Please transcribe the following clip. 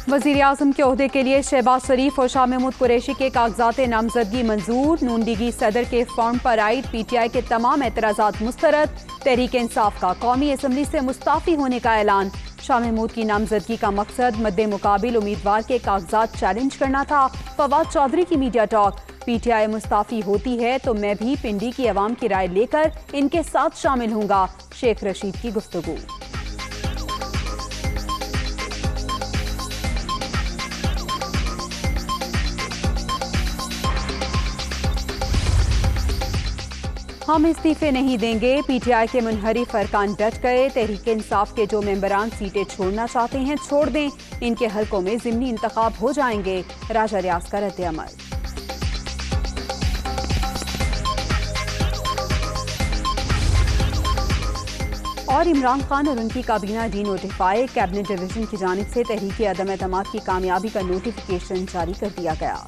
वज़ीर आज़म के ओहदे के लिए शहबाज शरीफ और शाह महमूद कुरैशी के कागजात नामजदगी मंजूर। नून लीगी सदर के फॉर्म पर आयद PTI के तमाम एतराज़ात मुस्तरद। तहरीक इंसाफ का कौमी असम्बली से मुस्ताफ़ी होने का ऐलान। शाह महमूद की नामजदगी का मकसद मद्दे मुकाबिल उम्मीदवार के कागजात चैलेंज करना था। फवाद चौधरी की मीडिया टॉक। PTI मुस्ताफ़ी होती है तो मैं भी पिंडी की अवाम की राय लेकर इनके साथ शामिल हूँगा। शेख रशीद की गुफ्तगू। हम इस्तीफे नहीं देंगे। PTI के मुनहरिफ अरकान डट गए। तहरीक इंसाफ के जो मेंबरान सीटें छोड़ना चाहते हैं छोड़ दें। इनके हलकों में ज़िमनी इंतखाब हो जाएंगे। राजा रियाज का रद्द-ए-अमल। और इमरान खान और उनकी काबीना डी नोटिफाई। कैबिनेट डिवीजन की जानिब से तहरीक अदम एतमाद की कामयाबी का नोटिफिकेशन जारी कर दिया गया।